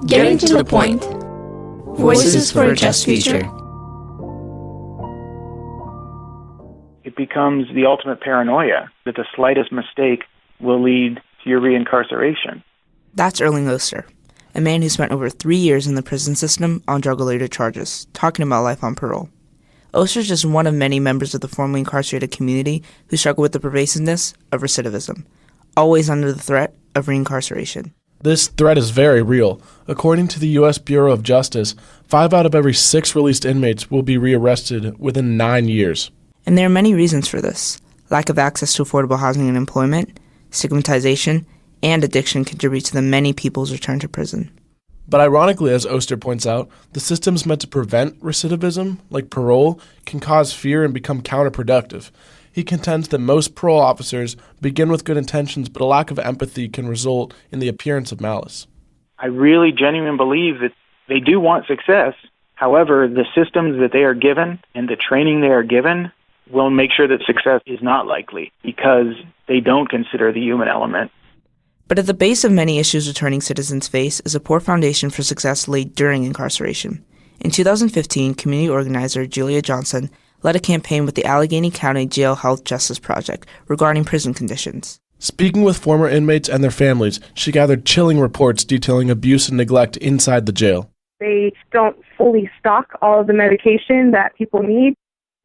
Getting to the point. Voices for a Just Future. It becomes the ultimate paranoia that the slightest mistake will lead to your reincarceration. That's Erling Oster, a man who spent over 3 years in the prison system on drug-related charges, talking about life on parole. Oster is just one of many members of the formerly incarcerated community who struggle with the pervasiveness of recidivism, always under the threat of reincarceration. This threat is very real. According to the U.S. Bureau of Justice, 5 out of every 6 released inmates will be rearrested within 9 years. And there are many reasons for this. Lack of access to affordable housing and employment, stigmatization, and addiction contribute to the many people's return to prison. But ironically, as Oster points out, the systems meant to prevent recidivism, like parole, can cause fear and become counterproductive. He contends that most parole officers begin with good intentions, but a lack of empathy can result in the appearance of malice. I really genuinely believe that they do want success. However, the systems that they are given and the training they are given will make sure that success is not likely because they don't consider the human element. But at the base of many issues returning citizens face is a poor foundation for success laid during incarceration. In 2015, community organizer Julia Johnson led a campaign with the Allegheny County Jail Health Justice Project regarding prison conditions. Speaking with former inmates and their families, she gathered chilling reports detailing abuse and neglect inside the jail. They don't fully stock all of the medication that people need.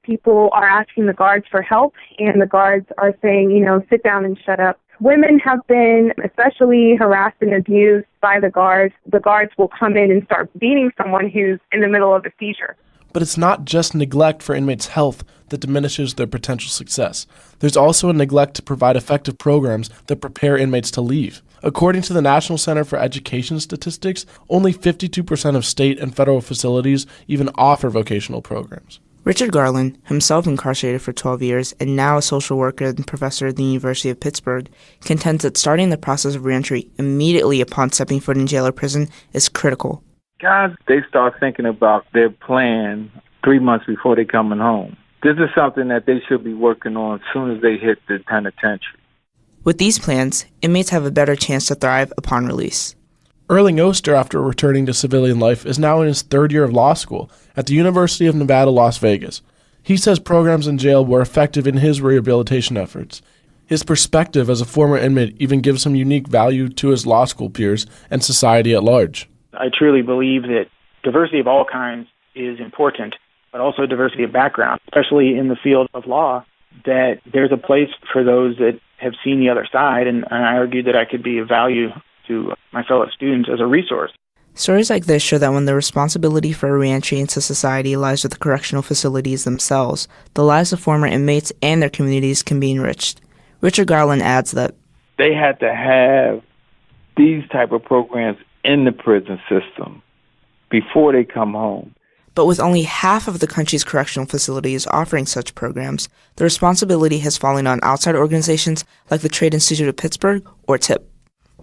People are asking the guards for help, and the guards are saying, sit down and shut up. Women have been especially harassed and abused by the guards. The guards will come in and start beating someone who's in the middle of a seizure. But it's not just neglect for inmates' health that diminishes their potential success. There's also a neglect to provide effective programs that prepare inmates to leave. According to the National Center for Education Statistics, only 52% of state and federal facilities even offer vocational programs. Richard Garland, himself incarcerated for 12 years and now a social worker and professor at the University of Pittsburgh, contends that starting the process of reentry immediately upon stepping foot in jail or prison is critical. Guys, they start thinking about their plan 3 months before they coming home. This is something that they should be working on as soon as they hit the penitentiary. With these plans, inmates have a better chance to thrive upon release. Erling Oster, after returning to civilian life, is now in his 3rd year of law school at the University of Nevada, Las Vegas. He says programs in jail were effective in his rehabilitation efforts. His perspective as a former inmate even gives him unique value to his law school peers and society at large. I truly believe that diversity of all kinds is important, but also diversity of background, especially in the field of law, that there's a place for those that have seen the other side, and I argued that I could be of value to my fellow students as a resource. Stories like this show that when the responsibility for reentry into society lies with the correctional facilities themselves, the lives of former inmates and their communities can be enriched. Richard Garland adds that they had to have these type of programs in the prison system before they come home. But with only half of the country's correctional facilities offering such programs, the responsibility has fallen on outside organizations like the Trade Institute of Pittsburgh or TIP.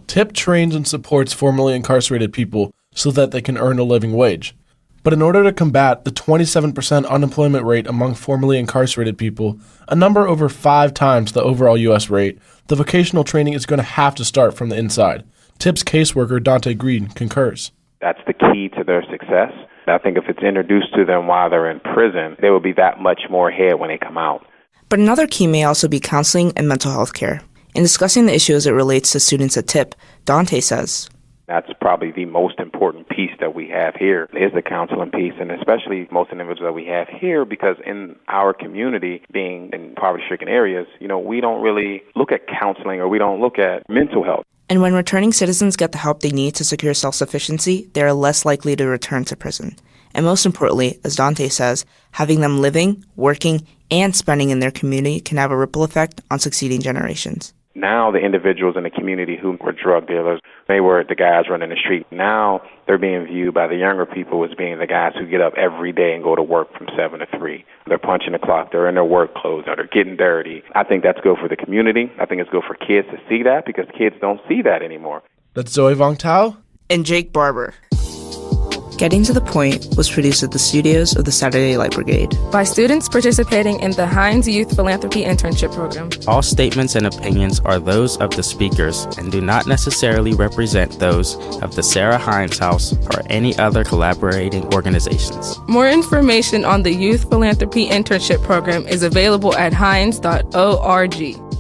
TIP trains and supports formerly incarcerated people so that they can earn a living wage. But in order to combat the 27% unemployment rate among formerly incarcerated people, a number over 5 times the overall U.S. rate, the vocational training is going to have to start from the inside. TIP's caseworker, Dante Green, concurs. That's the key to their success. I think if it's introduced to them while they're in prison, they will be that much more ahead when they come out. But another key may also be counseling and mental health care. In discussing the issue as it relates to students at TIP, Dante says, that's probably the most important piece that we have here is the counseling piece, and especially most individuals that we have here, because in our community, being in poverty-stricken areas, we don't really look at counseling or we don't look at mental health. And when returning citizens get the help they need to secure self-sufficiency, they are less likely to return to prison. And most importantly, as Dante says, having them living, working, and spending in their community can have a ripple effect on succeeding generations. Now the individuals in the community who were drug dealers, they were the guys running the street. Now they're being viewed by the younger people as being the guys who get up every day and go to work from 7 to 3. They're punching the clock. They're in their work clothes. They're getting dirty. I think that's good for the community. I think it's good for kids to see that because kids don't see that anymore. That's Zoe Vong Tao and Jake Barber. Getting to the Point was produced at the studios of the Saturday Light Brigade by students participating in the Heinz Youth Philanthropy Internship Program. All statements and opinions are those of the speakers and do not necessarily represent those of the Sarah Heinz House or any other collaborating organizations. More information on the Youth Philanthropy Internship Program is available at heinz.org.